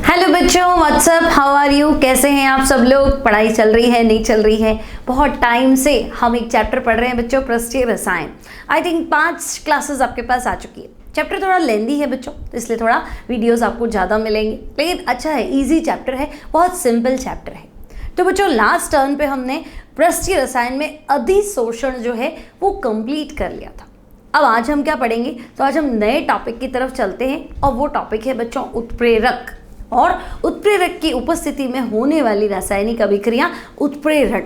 Hello बच्चों, WhatsApp, how are you? कैसे हैं आप सब लोग? पढ़ाई चल रही है, नहीं चल रही है? बहुत टाइम से हम एक चैप्टर पढ़ रहे हैं बच्चों, पृष्ठीय रसायन। आई थिंक 5 क्लासेस आपके पास आ चुकी है। चैप्टर थोड़ा लेंदी है बच्चों, इसलिए थोड़ा वीडियोस आपको ज़्यादा मिलेंगे, लेकिन अच्छा है, ईजी चैप्टर है, बहुत सिंपल चैप्टर है। तो बच्चों लास्ट टर्न पे हमने पृष्ठीय रसायन में अधिशोषण जो है वो कंप्लीट कर लिया था। अब आज हम क्या पढ़ेंगे? तो आज हम नए टॉपिक की तरफ चलते हैं और वो टॉपिक है बच्चों उत्प्रेरक, और उत्प्रेरक की उपस्थिति में होने वाली रासायनिक अभिक्रिया उत्प्रेरण।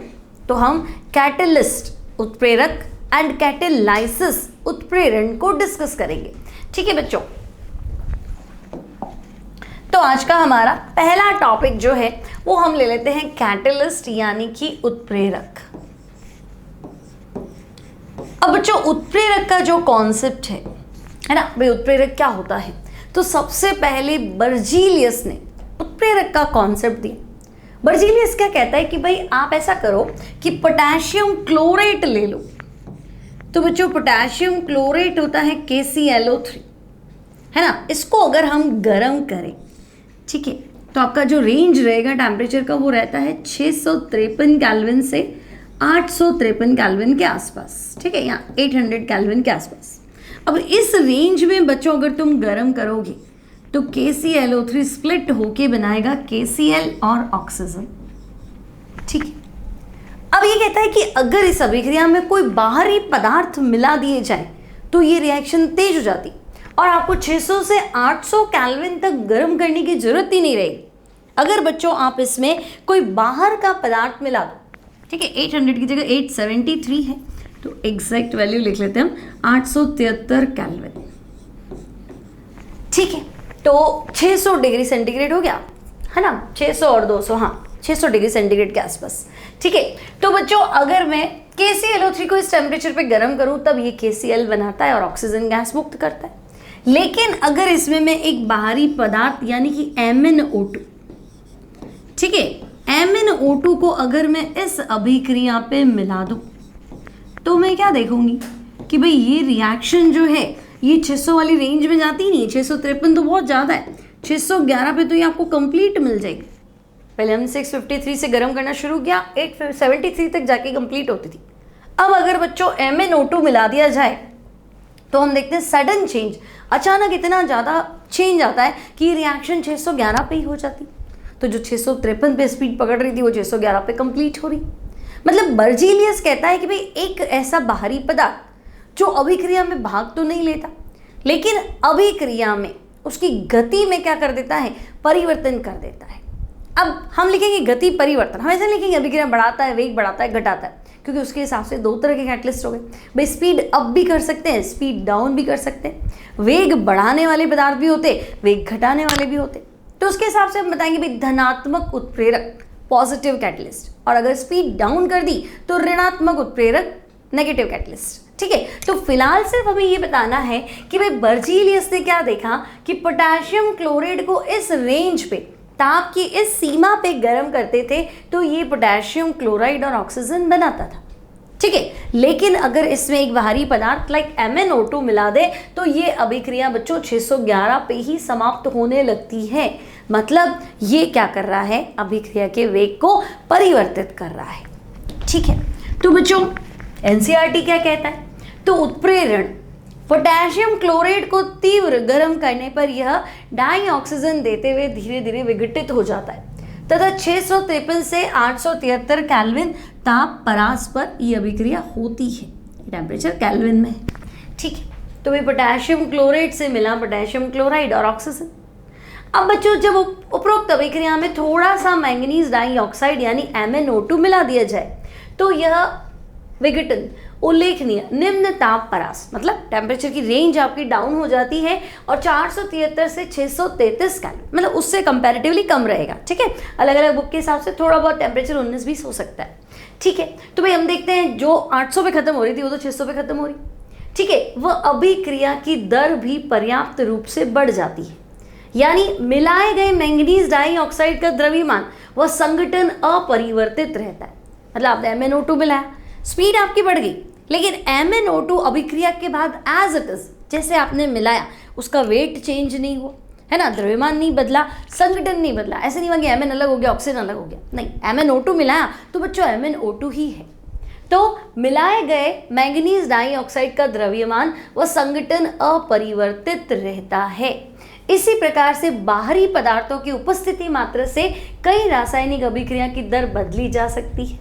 तो हम कैटलिस्ट उत्प्रेरक एंड कैटेलाइसिस उत्प्रेरण को डिस्कस करेंगे। ठीक है बच्चों, तो आज का हमारा पहला टॉपिक जो है वो हम ले लेते हैं कैटलिस्ट यानी कि उत्प्रेरक। अब बच्चों उत्प्रेरक का जो कॉन्सेप्ट है ना भाई, उत्प्रेरक क्या होता है? तो सबसे पहले बर्जीलियस ने उत्प्रेरक का कॉन्सेप्ट दिया। बर्जीलियस क्या कहता है कि भाई आप ऐसा करो कि पोटेशियम क्लोरेट ले लो। तो बच्चों पोटेशियम क्लोरेट होता है KClO3, है ना। इसको अगर हम गर्म करें, ठीक है, तो आपका जो रेंज रहेगा टेम्परेचर का वो रहता है 653 केल्विन से 853 केल्विन के आसपास, ठीक है, यहाँ 800 केल्विन के आसपास। अब इस रेंज में बच्चों अगर तुम गर्म करोगे तो KClO3 स्प्लिट होके बनाएगा KCl और ऑक्सीजन, ठीक है। अब ये कहता है कि अगर इस अभिक्रिया में कोई बाहरी पदार्थ मिला दिए जाए तो ये रिएक्शन तेज हो जाती और आपको 600 से 800 केल्विन तक गर्म करने की जरूरत ही नहीं रहेगी अगर बच्चों आप इसमें कोई बाहर का पदार्थ मिला दो, ठीक है। 800 की जगह 873 है, तो एग्जैक्ट वैल्यू लिख लेते हैं हम 873 केल्विन, ठीक है। तो 600 डिग्री सेंटीग्रेड हो गया, है ना, 600 और 200, हाँ 600 डिग्री सेंटीग्रेड के आसपास, ठीक है। तो बच्चों अगर मैं KClO3 को इस टेम्परेचर पे गर्म करूं तब ये KCl बनाता है और ऑक्सीजन गैस मुक्त करता है। लेकिन अगर इसमें मैं एक बाहरी पदार्थ यानी कि MnO2, ठीक है, MnO2 को अगर मैं इस अभिक्रिया पे मिला दूं तो मैं क्या देखूंगी कि भाई ये रिएक्शन जो है ये 600 वाली रेंज में जाती नहीं है। 653 तो बहुत ज़्यादा है, 611 पे तो ये आपको कंप्लीट मिल जाएगी। पहले हम 653 से गर्म करना शुरू किया, 873 तक जाके कंप्लीट होती थी। अब अगर बच्चों MnO2 मिला दिया जाए तो हम देखते हैं सडन चेंज, अचानक इतना ज़्यादा चेंज आता है कि रिएक्शन 611 पे ही हो जाती। तो जो 653 पे स्पीड पकड़ रही थी वो 611 पे कंप्लीट हो रही। मतलब बर्जीलियस कहता है कि भाई एक ऐसा बाहरी पदार्थ जो अभिक्रिया में भाग तो नहीं लेता, लेकिन अभिक्रिया में उसकी गति में क्या कर देता है, परिवर्तन कर देता है। अब हम लिखेंगे गति परिवर्तन, हम ऐसे लिखेंगे अभिक्रिया बढ़ाता है, वेग बढ़ाता है, घटाता है, क्योंकि उसके हिसाब से 2 तरह के कैटलिस्ट हो गए भाई। स्पीड अप भी कर सकते हैं, स्पीड डाउन भी कर सकते हैं, वेग बढ़ाने वाले पदार्थ भी होते, वेग घटाने वाले भी होते। तो उसके हिसाब से हम बताएंगे भाई धनात्मक उत्प्रेरक पॉजिटिव कैटलिस्ट, और अगर स्पीड डाउन कर दी तो ऋणात्मक उत्प्रेरक नेगेटिव कैटलिस्ट, ठीक है। तो फिलहाल सिर्फ हमें ये बताना है कि भाई बर्जीलियस ने क्या देखा कि पोटेशियम क्लोराइड को इस रेंज पे, ताप की इस सीमा पे गर्म करते थे तो ये पोटेशियम क्लोराइड और ऑक्सीजन बनाता था, ठीक है। लेकिन अगर इसमें एक बाहरी पदार्थ लाइक MnO2 मिला दे तो ये अभिक्रिया बच्चों 611 पे ही समाप्त होने लगती है। मतलब ये क्या कर रहा है, अभिक्रिया के वेग को परिवर्तित कर रहा है, ठीक है। तो बच्चों NCERT क्या कहता है? तो उत्प्रेरण पोटेशियम क्लोराइड को तीव्र गर्म करने पर यह डाई ऑक्सीजन देते हुए धीरे धीरे विघटित हो जाता है तथा 653 से 873 केल्विन ताप परास पर यह अभिक्रिया होती है। टेम्परेचर केल्विन में है, ठीक है। तो भाई पोटेशियम क्लोराइड से मिला पोटेशियम क्लोराइड और ऑक्सीजन। अब बच्चों जब उपरोक्त अभिक्रिया में थोड़ा सा मैंगनीज डाइऑक्साइड यानी MnO2 मिला दिया जाए तो यह विघटन उल्लेखनीय निम्न ताप परास, मतलब टेम्परेचर की रेंज आपकी डाउन हो जाती है और 473 से 633 केल्विन, मतलब उससे कंपैरेटिवली कम रहेगा, ठीक है। अलग अलग बुक के हिसाब से थोड़ा बहुत टेम्परेचर 19-20 हो सकता है, ठीक है। तो भाई हम देखते हैं जो 800 पे खत्म हो रही थी वो तो 600 पे खत्म हो रही, ठीक है। वह अभिक्रिया की दर भी पर्याप्त रूप से बढ़ जाती है, यानी मिलाए गए मैंगनीज डाइऑक्साइड का द्रव्यमान वह संगठन अपरिवर्तित रहता है। मतलब आपने MnO2 मिलाया, स्पीड आपकी बढ़ गई, लेकिन MnO2 अभिक्रिया के बाद एज इट इज जैसे आपने मिलाया उसका वेट चेंज नहीं हुआ, है ना, द्रव्यमान नहीं बदला, संघटन नहीं बदला, ऐसे नहीं हुआ कि Mn अलग हो गया ऑक्सीजन अलग हो गया, नहीं, MnO2 मिलाया तो बच्चों MnO2 ही है। तो मिलाए गए मैंगनीज डाइऑक्साइड का द्रव्यमान व संघटन अपरिवर्तित रहता है। इसी प्रकार से बाहरी पदार्थों की उपस्थिति मात्र से कई रासायनिक अभिक्रिया की दर बदली जा सकती है।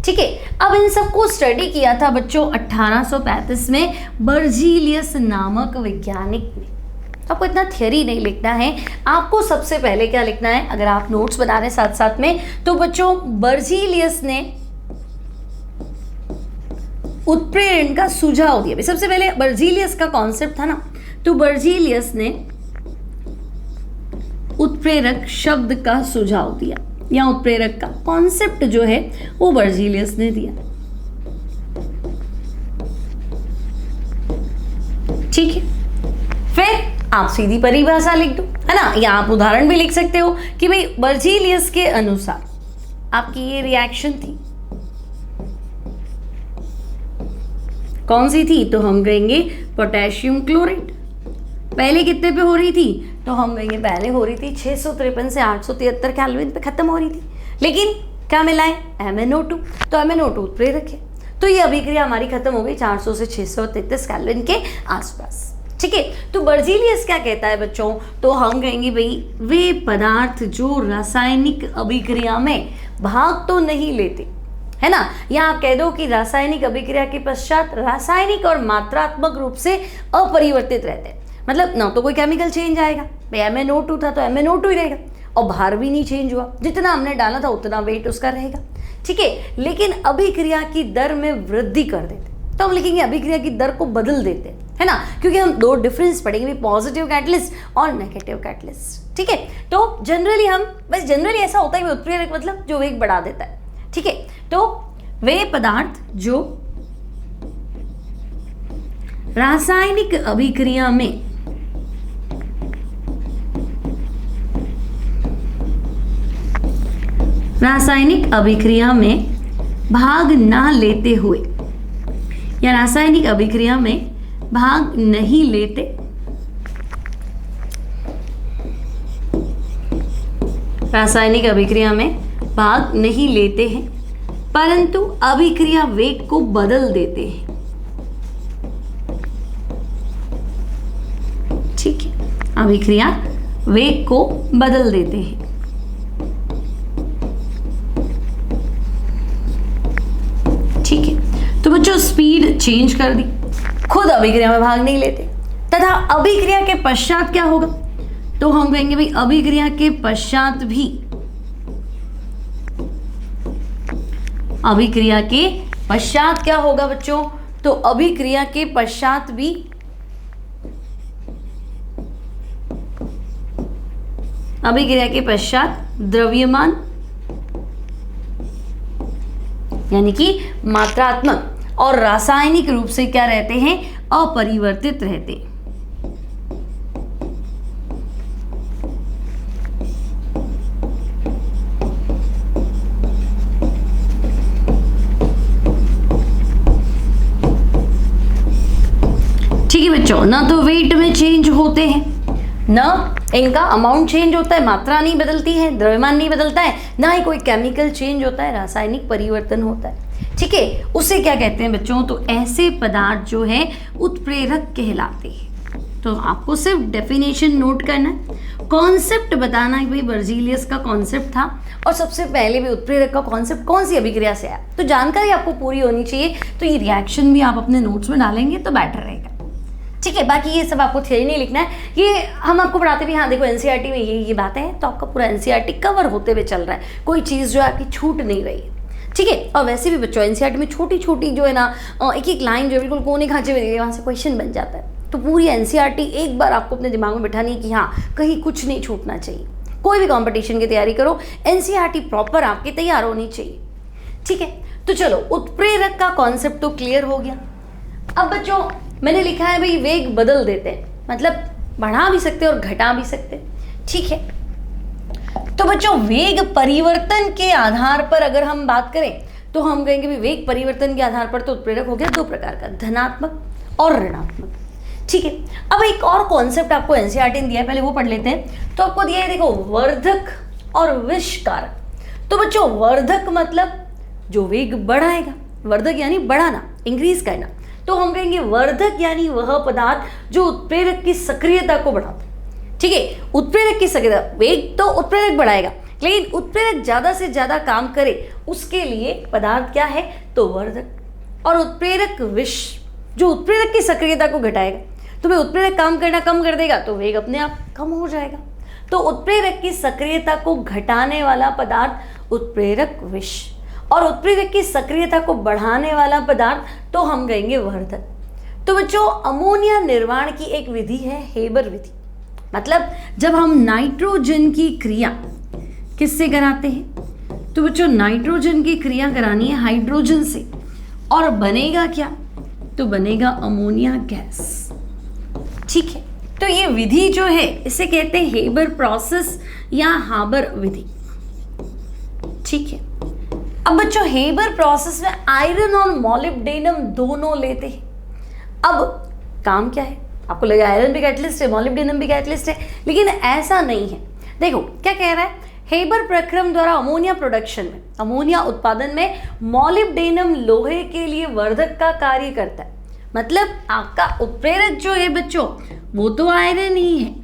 ठीक है, अब इन सबको स्टडी किया था बच्चों 1835 में बर्जीलियस नामक वैज्ञानिक ने। आपको इतना थियरी नहीं लिखना है, आपको सबसे पहले क्या लिखना है, अगर आप नोट्स बना रहे हैं साथ साथ में, तो बच्चों बर्जीलियस ने उत्प्रेरण का सुझाव दिया। सबसे पहले बर्जीलियस का कॉन्सेप्ट था ना, तो बर्जीलियस ने उत्प्रेरक शब्द का सुझाव दिया, या उत्प्रेरक का कॉन्सेप्ट जो है वो बर्जीलियस ने दिया। ठीक है, फिर आप सीधी परिभाषा लिख दो, है ना, या आप उदाहरण भी लिख सकते हो कि भाई बर्जीलियस के अनुसार आपकी ये रिएक्शन थी, कौन सी थी, तो हम कहेंगे पोटेशियम क्लोराइड। पहले कितने पे हो रही थी, तो हम कहेंगे पहले हो रही थी 653 से 873 केल्विन पे खत्म हो रही थी, लेकिन क्या मिला है, MnO2, तो MnO2 उत्प्रेरक है, तो ये अभिक्रिया हमारी खत्म हो गई 400 से 633 केल्विन के आसपास। ठीक है, तो बर्जीलियस क्या कहता है बच्चों, तो हम कहेंगे भाई वे पदार्थ जो रासायनिक अभिक्रिया में भाग तो नहीं लेते, है ना, या आप कह दो कि रासायनिक अभिक्रिया के पश्चात रासायनिक और मात्रात्मक रूप से अपरिवर्तित रहते हैं, मतलब ना तो कोई केमिकल चेंज आएगा, भाई MnO2 था तो MnO2 ही रहेगा, और भार भी नहीं चेंज हुआ, जितना हमने डाला था उतना वेट उसका रहेगा। ठीक है, लेकिन अभिक्रिया की दर में वृद्धि कर देते, तो हम लिखेंगे अभिक्रिया की दर को बदल देते, है ना, क्योंकि हम दो डिफरेंस पढ़ेंगे, पॉजिटिव कैटलिस्ट और नेगेटिव कैटलिस्ट। ठीक है, तो जनरली हम बस जनरली ऐसा होता है उत्प्रेरक मतलब जो वेग बढ़ा देता है। ठीक है, तो वे पदार्थ जो रासायनिक अभिक्रिया में भाग ना लेते हुए, या रासायनिक अभिक्रिया में भाग नहीं लेते, रासायनिक अभिक्रिया में भाग नहीं लेते हैं, परंतु अभिक्रिया वेग को बदल देते हैं। ठीक है, अभिक्रिया वेग को बदल देते हैं। ठीक है, तो बच्चों स्पीड चेंज कर दी, खुद अभिक्रिया में भाग नहीं लेते, तथा अभिक्रिया के पश्चात क्या होगा, तो हम कहेंगे भाई अभिक्रिया के पश्चात भी, अभिक्रिया के पश्चात क्या होगा बच्चों, तो अभिक्रिया के पश्चात भी अभिक्रिया के पश्चात द्रव्यमान यानी कि मात्रात्मक और रासायनिक रूप से क्या रहते हैं, अपरिवर्तित रहते हैं। ठीक है बच्चों, ना तो वेट में चेंज होते हैं, ना इनका अमाउंट चेंज होता है, मात्रा नहीं बदलती है, द्रव्यमान नहीं बदलता है, ना ही कोई केमिकल चेंज होता है, रासायनिक परिवर्तन होता है। ठीक है, उसे क्या कहते हैं बच्चों, तो ऐसे पदार्थ जो है उत्प्रेरक कहलाते हैं। तो आपको सिर्फ डेफिनेशन नोट करना है, कॉन्सेप्ट बताना है, भाई बर्जीलियस का कॉन्सेप्ट था, और सबसे पहले भी उत्प्रेरक का कॉन्सेप्ट कौन सी अभिक्रिया से आया, तो जानकारी आपको पूरी होनी चाहिए। तो ये रिएक्शन भी आप अपने नोट्स में डालेंगे तो बेटर रहेगा। ठीक है, बाकी ये सब आपको थियरी नहीं लिखना है, ये हम आपको पढ़ाते भी, हाँ देखो एनसीईआरटी में ये बातें हैं, तो आपका पूरा एनसीईआरटी कवर होते हुए चल रहा है, कोई चीज़ जो आपकी छूट नहीं रही है। ठीक है, और वैसे भी बच्चों एनसीईआरटी में छोटी छोटी जो है ना एक एक लाइन जो बिल्कुल कोने खांचे में वहाँ से क्वेश्चन बन जाता है, तो पूरी एनसीईआरटी एक बार आपको अपने दिमाग में बिठानी है कि हाँ कहीं कुछ नहीं छूटना चाहिए। कोई भी कॉम्पिटिशन की तैयारी करो, एनसीईआरटी प्रॉपर आपकी तैयार होनी चाहिए। ठीक है, तो चलो उत्प्रेरक का कॉन्सेप्ट तो क्लियर हो गया। अब बच्चों मैंने लिखा है भाई वेग बदल देते हैं, मतलब बढ़ा भी सकते और घटा भी सकते। ठीक है, तो बच्चों वेग परिवर्तन के आधार पर अगर हम बात करें तो हम कहेंगे भी वेग परिवर्तन के आधार पर तो उत्प्रेरक हो गया दो प्रकार का, धनात्मक और ऋणात्मक। ठीक है, अब एक और कॉन्सेप्ट आपको एनसीईआरटी ने दिया है, पहले वो पढ़ लेते हैं। तो आपको दिया है, देखो, वर्धक और विषकारक। तो बच्चों वर्धक मतलब जो वेग बढ़ाएगा, वर्धक यानी बढ़ाना, इंक्रीज करना। तो हम कहेंगे वर्धक यानी वह पदार्थ जो उत्प्रेरक की सक्रियता को बढ़ाता है। ठीक है, उत्प्रेरक की सक्रियता, वेग तो उत्प्रेरक बढ़ाएगा, लेकिन उत्प्रेरक ज्यादा से ज्यादा काम करे उसके लिए पदार्थ क्या है, तो वर्धक। और उत्प्रेरक विष जो उत्प्रेरक की सक्रियता को घटाएगा। तो भाई उत्प्रेरक काम करना कम कर देगा तो वेग अपने आप कम हो जाएगा। तो उत्प्रेरक की सक्रियता को घटाने वाला पदार्थ उत्प्रेरक विष, और उत्प्रेरक की सक्रियता को बढ़ाने वाला पदार्थ तो हम कहेंगे वर्धक। तो बच्चों अमोनिया निर्माण की एक विधि है हेबर विधि। मतलब जब हम नाइट्रोजन की क्रिया किससे कराते हैं, तो बच्चों नाइट्रोजन की क्रिया करानी है हाइड्रोजन से, और बनेगा क्या, तो बनेगा अमोनिया गैस। ठीक है, तो ये विधि जो है इसे कहते हैं हेबर प्रोसेस या हाबर विधि। ठीक है, अब बच्चों हेबर प्रोसेस में आयरन और मॉलिब्डेनम दोनों लेते हैं। अब काम क्या है, आपको लगा आयरन भी कैटलिस्ट है, मॉलिब्डेनम भी कैटलिस्ट है, लेकिन ऐसा नहीं है। देखो क्या कह रहा है, हेबर प्रक्रम द्वारा अमोनिया प्रोडक्शन में, अमोनिया उत्पादन में मॉलिब्डेनम लोहे के लिए वर्धक का कार्य करता है। मतलब आपका उत्प्रेरक जो है बच्चों वो तो आयरन ही है,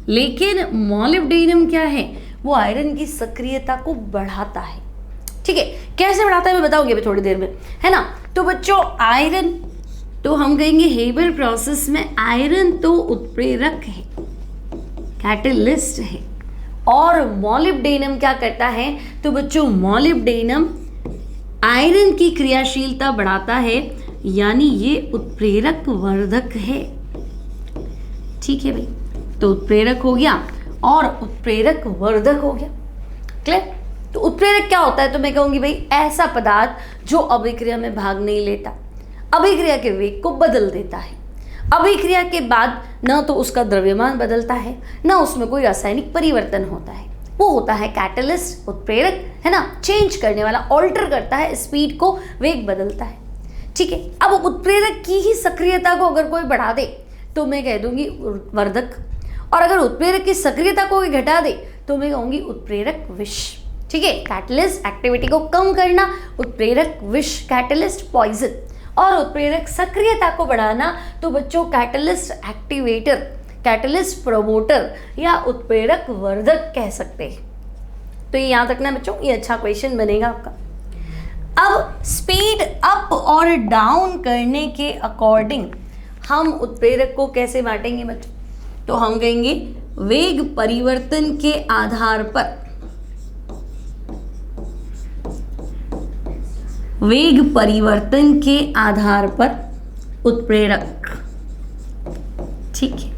लेकिन मॉलिब्डेनम क्या है, वो आयरन की सक्रियता को बढ़ाता है। ठीक है, कैसे बढ़ाता है मैं बताऊंगी अभी थोड़ी देर में, है ना। तो बच्चों आयरन तो हम कहेंगे हेबर प्रोसेस में आयरन तो उत्प्रेरक है, कैटलिस्ट है, और मॉलिब्डेनम क्या करता है, तो बच्चों मॉलिब्डेनम आयरन की क्रियाशीलता बढ़ाता है, यानी ये उत्प्रेरक वर्धक है। ठीक है भाई, तो उत्प्रेरक हो गया और उत्प्रेरक वर्धक हो गया। क्लियर। तो उत्प्रेरक क्या होता है, तो मैं कहूंगी भाई ऐसा पदार्थ जो अभिक्रिया में भाग नहीं लेता, अभिक्रिया के वेग को बदल देता है। अभिक्रिया के बाद न तो उसका द्रव्यमान बदलता है, न उसमें कोई रासायनिक परिवर्तन होता है, वो होता है कैटलिस्ट, उत्प्रेरक, है ना, चेंज करने वाला, ऑल्टर करता है स्पीड को, वेग बदलता है। ठीक है, अब उत्प्रेरक की ही सक्रियता को अगर कोई बढ़ा दे तो मैं कह दूंगी वर्धक, और अगर उत्प्रेरक की सक्रियता को घटा दे तो मैं कहूंगी उत्प्रेरक विष। ठीक है, कैटलिस्ट एक्टिविटी को कम करना, उत्प्रेरक विष कैटलिस्ट पॉइजन, और उत्प्रेरक सक्रियता को बढ़ाना तो बच्चों कैटलिस्ट एक्टिवेटर, कैटलिस्ट प्रोमोटर या उत्प्रेरक वर्धक कह सकते हैं। तो ये याद रखना बच्चों, ये अच्छा क्वेश्चन बनेगा आपका। अब स्पीड अप और डाउन करने के अकॉर्डिंग हम उत्प्रेरक को कैसे बांटेंगे बच्चों, तो हम कहेंगे वेग परिवर्तन के आधार पर, वेग परिवर्तन के आधार पर उत्प्रेरक। ठीक है,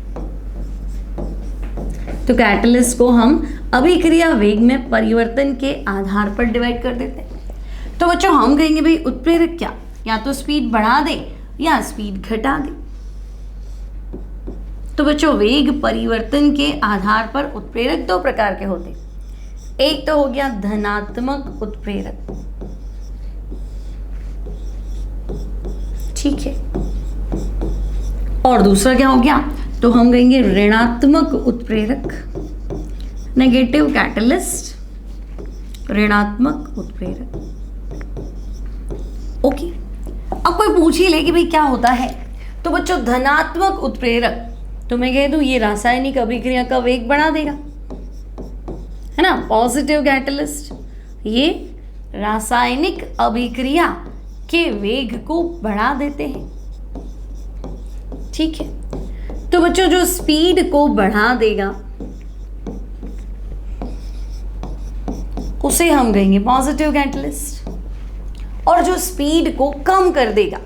तो कैटलिस्ट को हम अभिक्रिया वेग में परिवर्तन के आधार पर डिवाइड कर देते हैं। तो बच्चों हम कहेंगे भाई उत्प्रेरक क्या, या तो स्पीड बढ़ा दे या स्पीड घटा दे। तो बच्चों वेग परिवर्तन के आधार पर उत्प्रेरक दो प्रकार के होते, एक तो हो गया धनात्मक उत्प्रेरक, ठीक है, और दूसरा क्या हो गया, तो हम कहेंगे ऋणात्मक उत्प्रेरक, नेगेटिव कैटलिस्ट, ऋणात्मक उत्प्रेरक। ओके, अब कोई पूछ ही ले कि भाई क्या होता है, तो बच्चों धनात्मक उत्प्रेरक तो मैं कह दूं ये रासायनिक अभिक्रिया का वेग बढ़ा देगा, है ना। पॉजिटिव कैटलिस्ट ये रासायनिक अभिक्रिया के वेग को बढ़ा देते हैं। ठीक है, तो बच्चों जो स्पीड को बढ़ा देगा उसे हम कहेंगे पॉजिटिव कैटलिस्ट, और जो स्पीड को कम कर देगा,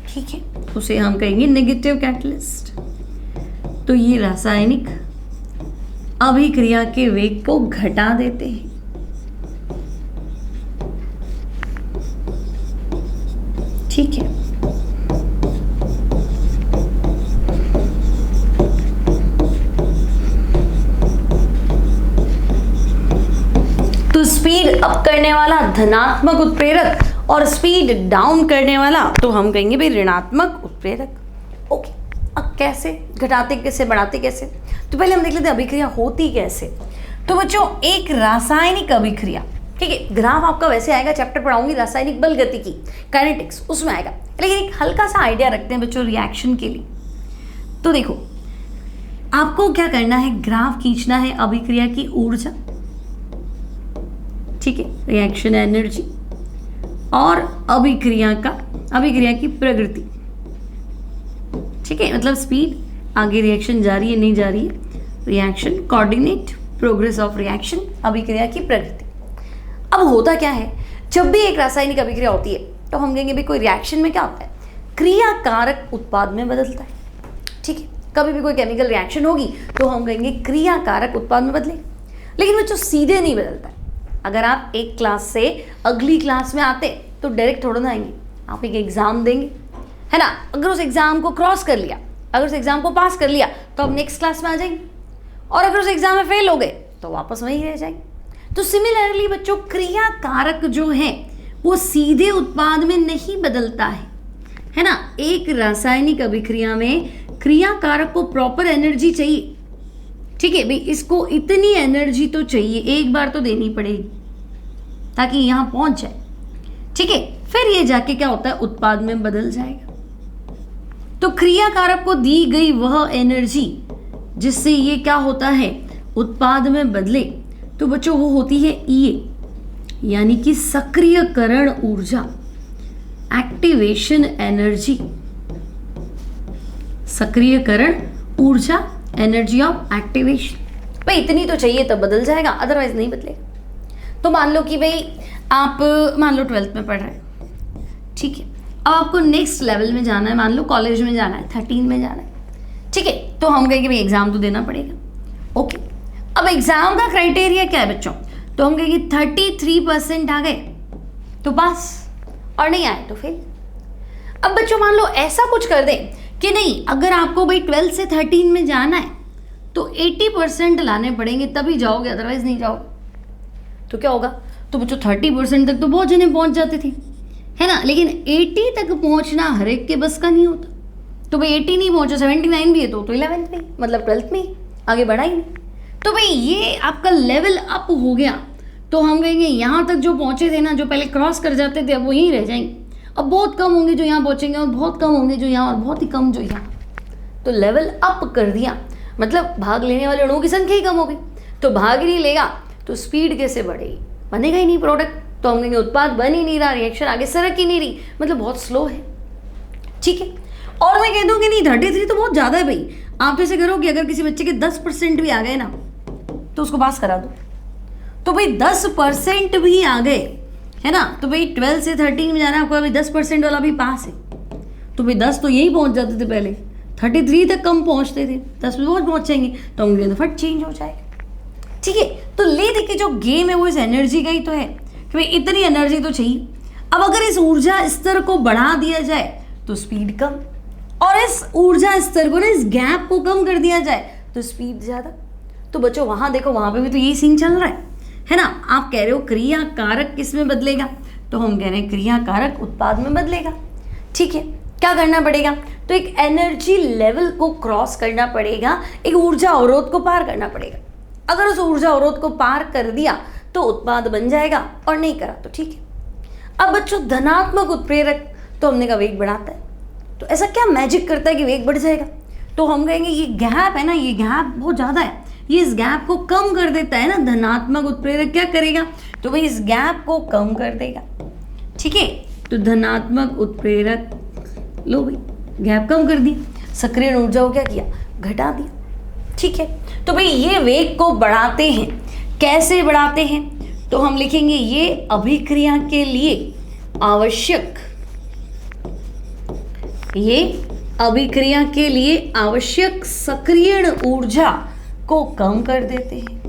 ठीक है, उसे हम कहेंगे नेगेटिव कैटलिस्ट। तो ये रासायनिक अभिक्रिया के वेग को घटा देते हैं। ठीक है, तो स्पीड अप करने वाला धनात्मक उत्प्रेरक और स्पीड डाउन करने वाला तो हम कहेंगे भाई ऋणात्मक उत्प्रेरक। ओके, कैसे घटाते, कैसे बढ़ाते, कैसे? तो पहले हम देख लेते हैं अभिक्रिया होती कैसे। तो बच्चों एक रासायनिक अभिक्रिया, ठीक है, ग्राफ आपका वैसे आएगा, चैप्टर पढ़ाऊंगी रासायनिक बल गतिकी काइनेटिक्स, उसमें आएगा, लेकिन एक हल्का सा आइडिया रखते हैं बच्चों रिएक्शन के लिए। तो देखो आपको क्या करना है, ग्राफ खींचना है अभिक्रिया की ऊर्जा, ठीक है, रिएक्शन एनर्जी, और अभिक्रिया की प्रगति, ठीक है, मतलब स्पीड, आगे रिएक्शन जारी है नहीं जा रही है, reaction coordinate, progress of reaction, अभिक्रिया की प्रगति। अब होता क्या है, जब भी एक रासायनिक अभिक्रिया होती है तो हम कहेंगे भी कोई रिएक्शन में क्या होता है, क्रियाकारक उत्पाद में बदलता है, ठीक है। कभी भी कोई केमिकल रिएक्शन होगी तो हम कहेंगे क्रियाकारक उत्पाद में बदलेगा, लेकिन बच्चों सीधे नहीं बदलता है। अगर आप एक क्लास से अगली क्लास में आते तो डायरेक्ट थोड़ा ना आएंगे, आप एक एग्जाम देंगे, है ना, अगर उस एग्जाम को क्रॉस कर लिया, अगर उस एग्जाम को पास कर लिया तो आप नेक्स्ट क्लास में आ जाएंगे, और अगर उस एग्जाम में फेल हो गए तो वापस वहीं रह जाएंगे। तो सिमिलरली बच्चों क्रियाकारक जो है वो सीधे उत्पाद में नहीं बदलता है ना। एक रासायनिक अभिक्रिया में क्रियाकारक को प्रॉपर एनर्जी चाहिए, ठीक है भाई, इसको इतनी एनर्जी तो चाहिए, एक बार तो देनी पड़ेगी ताकि यहां पहुंच जाए, ठीक है, फिर ये जाके क्या होता है उत्पाद में बदल जाएगा। तो क्रियाकारक को दी गई वह एनर्जी जिससे ये क्या होता है उत्पाद में बदले, तो बच्चों वो होती है E, यानी कि सक्रियकरण ऊर्जा, एक्टिवेशन एनर्जी, सक्रियकरण ऊर्जा, एनर्जी ऑफ एक्टिवेशन। भाई इतनी तो चाहिए तब बदल जाएगा, अदरवाइज नहीं बदलेगा। तो मान लो कि भाई आप मान लो 12th में पढ़ रहे हैं, ठीक है, अब आपको नेक्स्ट लेवल में जाना है, मान लो कॉलेज में जाना है, 13 में जाना है, ठीक है, तो हम कहेंगे भाई एग्जाम तो देना पड़ेगा, ओके। अब एग्जाम का क्राइटेरिया क्या है बच्चों, तो हम कहेंगे 33% आ गए तो पास, और नहीं आए तो फेल। अब बच्चों मान लो ऐसा कुछ कर दें कि नहीं, अगर आपको भाई 12 से 13 में जाना है तो 80% लाने पड़ेंगे तभी जाओगे, अदरवाइज नहीं जाओगे। तो क्या होगा, तो बच्चों 30% तक तो बहुत जने पहुंच जाते थे, है ना, लेकिन 80 तक पहुंचना हर एक के बस का नहीं होता। तो भाई 80 नहीं पहुंचा, 79 भी है तो 11th में, मतलब 12th में आगे बढ़ा ही नहीं। तो भाई ये आपका लेवल अप हो गया, तो हम कहेंगे यहाँ तक जो पहुंचे थे ना, जो पहले क्रॉस कर जाते थे, अब वो यहीं रह जाएंगे। अब बहुत कम होंगे जो यहाँ पहुंचेंगे, और बहुत कम होंगे जो यहाँ, और बहुत ही कम जो यहाँ। तो लेवल अप कर दिया, मतलब भाग लेने वाले अणुओं की संख्या ही कम हो गई। तो भाग ही नहीं लेगा तो स्पीड कैसे बढ़ेगी, बनेगा ही नहीं प्रोडक्ट, तो हम कहेंगे उत्पाद बन ही नहीं रहा, रिएक्शन आगे सरक ही नहीं रही, मतलब बहुत स्लो है, ठीक है। और मैं कह दूँ कि नहीं 33 तो बहुत ज़्यादा है भाई, आप ऐसे करो कि अगर किसी बच्चे के 10% भी आ गए ना तो उसको पास करा दो। तो भाई 10% भी आ गए, है ना, तो भाई 12 से 13 में जाना, आपको अभी 10% वाला भी पास है, तो भाई 10 तो यही पहुंच जाते थे पहले, 33 तक कम पहुंचते थे, 10 में बहुत पहुंचेंगे तो उनके फट चेंज हो जाएगा, ठीक है। तो ले देखिए जो गेम है वो इस एनर्जी का ही तो है कि भाई इतनी एनर्जी तो चाहिए। अब अगर इस ऊर्जा स्तर को बढ़ा दिया जाए तो स्पीड कम, और इस ऊर्जा स्तर को ना, इस गैप को कम कर दिया जाए तो स्पीड ज़्यादा। तो बच्चों वहाँ देखो, वहाँ पे भी तो यही सीन चल रहा है ना। आप कह रहे हो क्रिया कारक किस में बदलेगा, तो हम कह रहे हैं क्रिया कारक उत्पाद में बदलेगा, ठीक है। क्या करना पड़ेगा, तो एक एनर्जी लेवल को क्रॉस करना पड़ेगा, एक ऊर्जा अवरोध को पार करना पड़ेगा। अगर उस ऊर्जा अवरोध को पार कर दिया तो उत्पाद बन जाएगा, और नहीं करा तो ठीक है। अब बच्चों धनात्मक उत्प्रेरक, तो हमने कहा वेग बढ़ाता है, तो ऐसा क्या मैजिक करता है कि वेग बढ़ जाएगा, तो हम कहेंगे ये गैप है ना, ये गैप बहुत ज़्यादा है, ये इस गैप को कम कर देता है ना। धनात्मक उत्प्रेरक क्या करेगा, तो भाई इस गैप को कम कर देगा, ठीक है। तो धनात्मक उत्प्रेरक, लो भाई गैप कम कर दी, सक्रिय ऊर्जा को क्या किया, घटा दिया, ठीक है। तो भाई ये वेग को बढ़ाते हैं, कैसे बढ़ाते हैं, तो हम लिखेंगे ये अभिक्रिया के लिए आवश्यक, ये अभिक्रिया के लिए आवश्यक सक्रियण ऊर्जा को कम कर देते हैं,